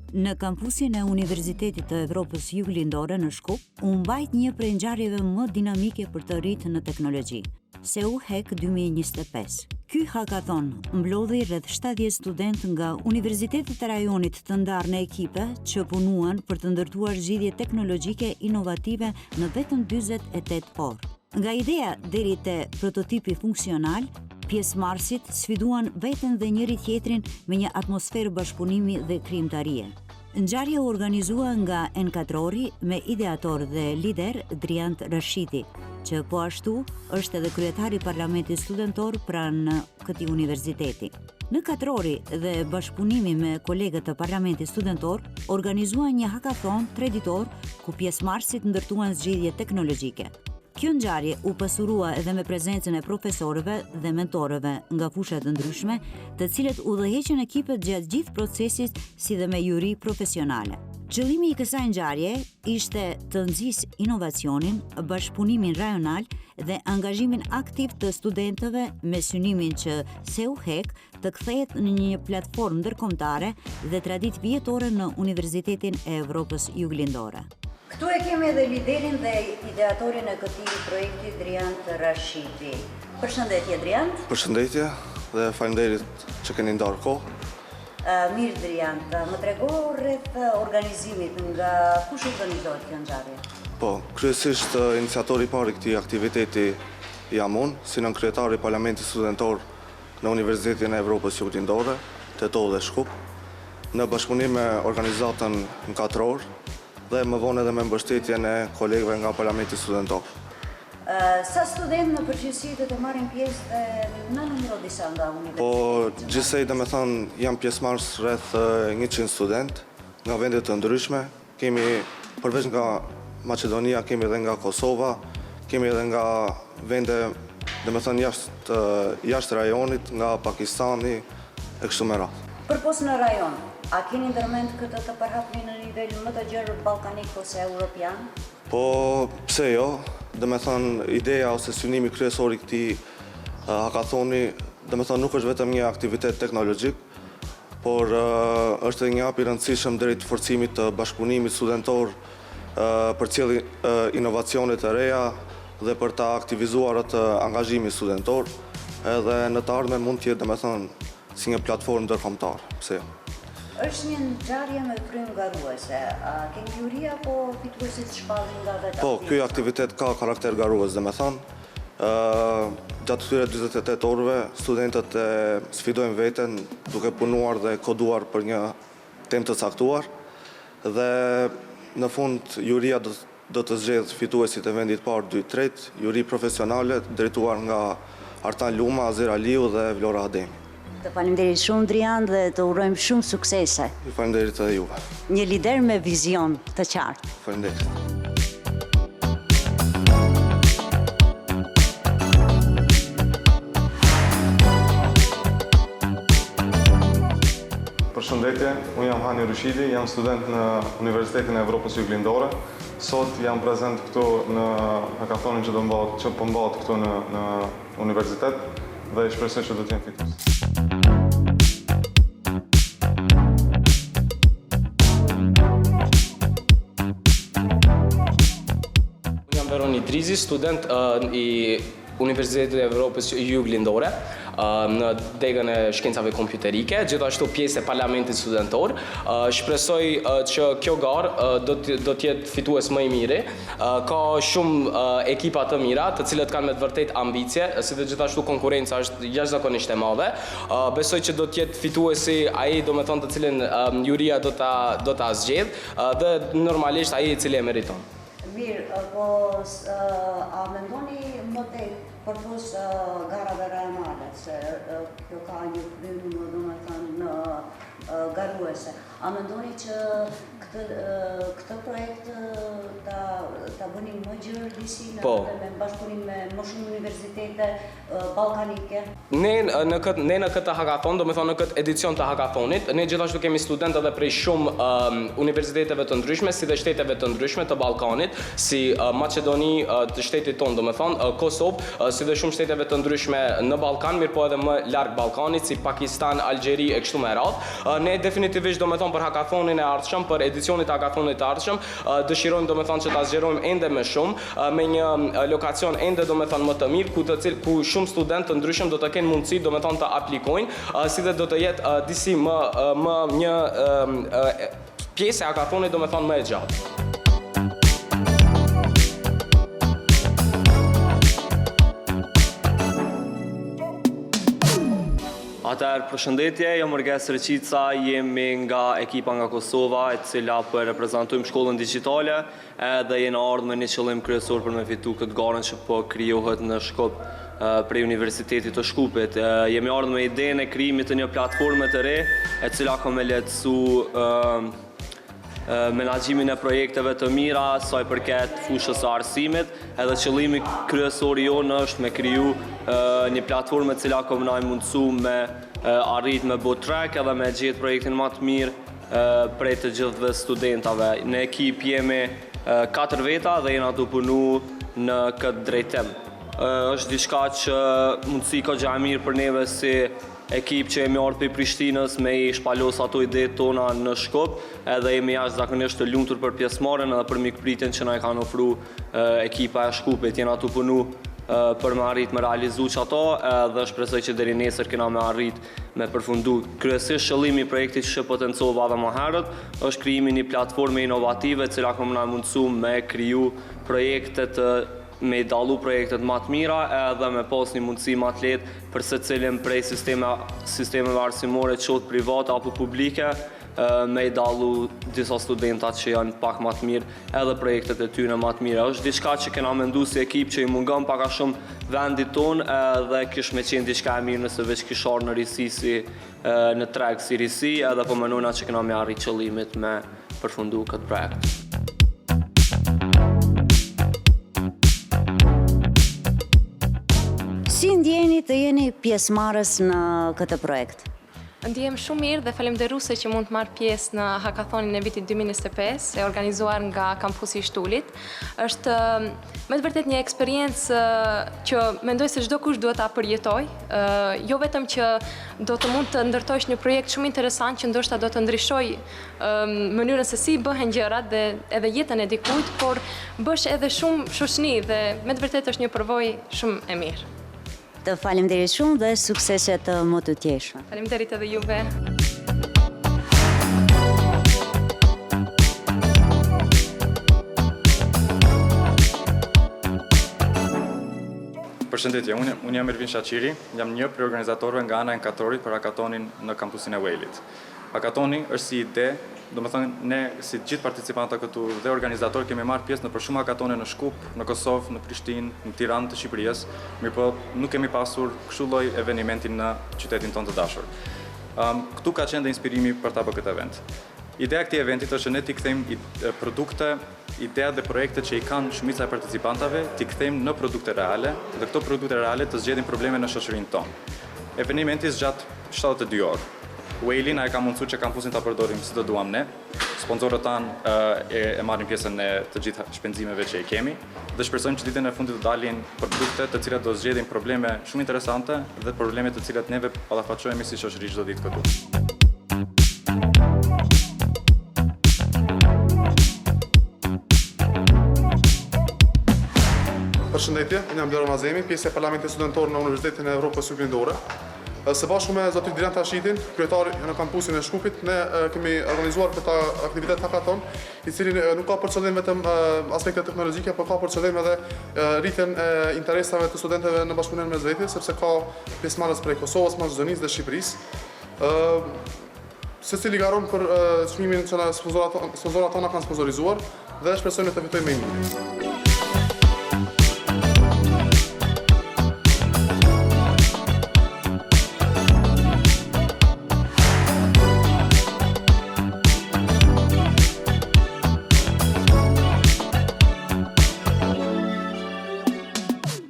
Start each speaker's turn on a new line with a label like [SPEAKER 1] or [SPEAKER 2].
[SPEAKER 1] Në kampusin e Universitetit të Evropës Juglindore në Shkup, u mbajt një prej ngjarjeve më dinamike për të rritë në teknologji, SEUHEC 2025. Ky hakathon mblodhi rreth 70 studentë nga universitetet e rajonit të ndarë në ekipe që punuan për të ndërtuar zgjidhje teknologjike inovative në vetëm 48 orë. Nga ideja deri te prototipi funksional, pjesëmarrësit sfiduan veten dhe njëri tjetrin me një atmosferë bashkëpunimi dhe krijimtarie. Ngjarja u organizua nga N4-ori me ideator dhe lider Driant Rashidi, që po ashtu është edhe kryetari i Parlamentit Studentor pranë këtij universiteti. Në 4-ori dhe bashkëpunimi me kolegët të Parlamentit Studentor, organizuan një hakathon 3 ditor ku pjesëmarrësit ndërtuan zgjidhje teknologjike. Kjo ngjarje u pasurua edhe me prezencën e profesorëve dhe mentorëve nga fusha të ndryshme, të cilët udhëheqën ekipet gjatë gjithë procesit si dhe me juri profesionale. Qëllimi i kësaj ngjarje ishte të nxjisë inovacionin, bashkëpunimin rajonal dhe angazhimin aktiv të studentëve me synimin që SEUHEC të kthehet në një platformë ndërkombëtare dhe traditë vjetore në Universitetin e Evropës Juglindore.
[SPEAKER 2] Këtu e kemi edhe liderin dhe ideatorin e këtij projekti, Driant Rashidi. Përshëndetje, Driant.
[SPEAKER 3] Përshëndetje dhe faleminderit që keni ndarë kohë.
[SPEAKER 2] Mirë, Driant, më trego rreth organizimit, nga kush organizohet kjo ngjarje?
[SPEAKER 3] Po, kryesisht iniciatori i parë i këtij aktiviteti jam unë, si nënkryetari i Parlamentit Studentor në Universitetin e Evropës Juglindore, Tetov dhe Shkup, në bashkëpunim me organizatën në 4 orë, dhe më vonë edhe me mbështetjen e kolegëve nga Parlamenti Studentor.
[SPEAKER 2] Sa studentë në përgjithësi do të marrin pjesë dhe në numëro disa nga universitetet?
[SPEAKER 3] Po, gjithsej domethënë jam pjesëmarrës rreth 100 studentë nga vende të ndryshme. Kemi përveç nga Maqedonia, kemi edhe nga Kosova, kemi edhe nga vende domethënë jashtë rajonit, nga Pakistani e kështu me radhë.
[SPEAKER 2] Përpos në rajon, a keni ndërmend këtë të përhapni në nivel më të gjerë ballkanik ose europian?
[SPEAKER 3] Po, pse jo? Domethënë ideja ose synimi kryesor i këtij hakathoni, domethënë nuk është vetëm një aktivitet teknologjik, por është edhe një hap i rëndësishëm drejt forcimit të bashkëpunimit studentor për cilë inovacione të reja dhe për ta aktivizuar atë angazhimin studentor, edhe në të ardhmen mund të jetë domethënë si një platformë ndërkombëtare, pse jo?
[SPEAKER 2] Është një ngjarje me frym garuese. Keni juri apo fituesit shpallin nga vetë?
[SPEAKER 3] Po, ky aktivitet ka karakter garues, domethënë. Gjatë këtyre 48 orëve, studentët sfidojnë veten duke punuar dhe koduar për një temë të caktuar, dhe në fund juria do të zgjedh fituesit e vendit parë, 2, 3, juri profesionale drejtuar nga Artan Luma, Azer Aliu dhe Vlora Ademi.
[SPEAKER 2] Të faleminderit shumë, Driant, dhe të urojmë shumë suksese.
[SPEAKER 3] Ju faleminderit edhe juve.
[SPEAKER 2] Një lider me vizion të qartë.
[SPEAKER 3] Faleminderit.
[SPEAKER 4] Përshëndetje, unë jam Hani Rashidi, jam student në Universitetin e Evropës Juglindore. Sot jam prezent këtu në hakathonin që po mbahet këtu në universitet dhe shpresoj që do të jem fitues.
[SPEAKER 5] Drizi, student i Universitetit e Evropës Juglindore në degën e shkencave kompjuterike, gjithashtu pjesë e Parlamentit Studentor. Shpresoj që kjo garë do të jetë fitues më i miri. Ka shumë ekipa të mira, të cilët kanë me të vërtet ambicie, si dhe gjithashtu konkurenca është jashtëzakonisht e madhe. Besoj që do të jetë fituesi ai, domethënë, të cilin juria do ta zgjedh, dhe normalisht ai i cili e meriton.
[SPEAKER 2] Mirë, po a mendoni më tej përpos garave rajonale, se kjo ka një frym, domethënë, garuese. A mendoni që këtë projekt ta bëni më gjerëdisi me bashkëpunim me më shumë universitete ballkanike?
[SPEAKER 5] Ne në këtë hakathon, domethënë në këtë edicion të hakathonit, ne gjithashtu kemi studentë edhe prej shumë universiteteve të ndryshme, si dhe shteteve të ndryshme të Ballkanit, si Maqedoni të shtetit tonë, domethënë Kosovë, si dhe shumë shteteve të ndryshme në Ballkan, mirë po edhe më larg Ballkanit, si Pakistan, Algjeri e kështu me radhë. Ne definitivisht për hakathonin e ardhshëm, për edicionit e hakathonit të ardhshëm, dëshirojmë që ta zgjerojmë ende më shumë me një lokacion ende më të mirë ku shumë studentë të ndryshëm do të kenë mundësi të aplikojnë, si dhe do të jetë disi një pjesë e hakathonit më e gjatë.
[SPEAKER 6] Atëherë, përshëndetje, jam Mërges Reqica, jemi nga ekipa nga Kosova, e cila për reprezentojmë shkollën digjitale, edhe jena ardhur me një qëllim kryesor për me fitu këtë garën që po krijohet në Shkup prej Universitetit të Shkupit. Jemi ardhur me idenë e krijimit të një platforme të re, e cila ka me lehtësu menaxhimin e projekteve të mira, sa i përket fushës së arsimit, edhe qëllimi kryesor jonë është me kriju një platformë e cila ka më mundësu me arrit me bo track edhe me gjetë projektin më të mirë prej të gjithëve studentave. Në ekip jemi 4 veta dhe jena të punu në këtë drejtim. Është diçka që mundësi ka gjë e mirë për neve si ekip që jemi ardhur për Prishtinës me i shpalos ato idetë tona në Shkup, edhe jemi jashtëzakonisht të lumtur për pjesëmarrjen edhe për mikpritjen që na e kanë ofruar ekipa e Shkupit. Jena të punu për me arrit me realizu që ato, dhe shpresoj që deri nesër kena me arrit me përfundu. Kryesisht qëllimi i projektit që potencova dhe më herët është krijimi një platforme inovative, cila ka më mundësu me kriju projektet me dallu projektet më të mira edhe me pas një mundësi më të lehtë për secilin prej sistemeve arsimore, qoftë private apo publike, me i dallu disa studentat që janë pak më të mirë edhe projektet e tyre më të mira. Është diçka që kena mendu si ekip që i mungon pak a shumë vendit tonë edhe kish me qenë diçka e mirë nëse veç kishar në risi si në treg si risi, edhe po menojna që kena me arrit qëllimit me përfundu këtë projekt.
[SPEAKER 1] Si ndjeni të jeni pjesëmarrës në këtë projekt?
[SPEAKER 7] Ndihem shumë mirë dhe falemnderuese që mund të marr pjesë në hakathonin e vitit 2025, e organizuar nga kampusi i Shtulit. Është me të vërtet një eksperiencë që mendoj se çdo kush duhet ta përjetojë, jo vetëm që do të mund të ndërtojsh një projekt shumë interesant që ndoshta do të ndryshojë mënyrën se si bëhen gjërat dhe edhe jetën e dikujt, por bësh edhe shumë shoqëni dhe me të vërtet është një përvojë shumë e mirë.
[SPEAKER 1] Të faleminderit shumë dhe suksese të më të tjeshme.
[SPEAKER 7] Faleminderit edhe juve.
[SPEAKER 8] Përshëndetje, unë jam Ervin Shaqiri, jam një prej organizatorëve nga ana e Nkatorit për hakatonin në kampusin e Wejlit. Hakatoni është si ide, do me thënë ne si gjithë participanta këtu dhe organizatorë kemi marrë pjesë në për shumë hakatone në Shkup, në Kosovë, në Prishtinë, në Tiranë të Shqipërisë, mirë po nuk kemi pasur kështu lloj eventimentin në qytetin tonë të dashur. Këtu ka qenë dhe inspirimi për ta bërë këtë event. Ideja e këtij eventi është që ne t'i kthejmë produkte, ideat dhe projektet që i kanë shumica e participantave, t'i kthejmë në produkte reale dhe këto produkte reale të zgjedhin probleme në shoqërinë tonë. Eventi zgjat 72 orë. Wejli na e ka mundësuar që kampusin ta përdorim si do duam ne. Sponsorët tanë e marrin pjesën e të gjitha shpenzimeve që i kemi dhe shpresojmë që ditën e fundit të dalin produkte të cilat do zgjedhin probleme shumë interesante dhe probleme të cilat neve ballafaqohemi si shoqëri çdo ditë këtu.
[SPEAKER 9] Përshëndetje, unë jam Bjorn Mazemi, pjesë e Parlamentit Studentor në Universitetin e Evropës Juglindore. Së bashku me zotin Dilian Tashitin, kryetari në kampusin e Shkupit, ne kemi organizuar këtë aktivitet hakaton, i cili nuk ka për qëllim vetëm aspekte teknologjike, por ka për qëllim edhe rritjen e interesave të studentëve në bashkëpunim mes vetes, sepse ka pjesëmarrës prej Kosovës, Maqedonisë dhe Shqipërisë. Secili garon për çmimin që sponsorat tona kanë sponsorizuar dhe shpresojmë të fitojmë më mirë.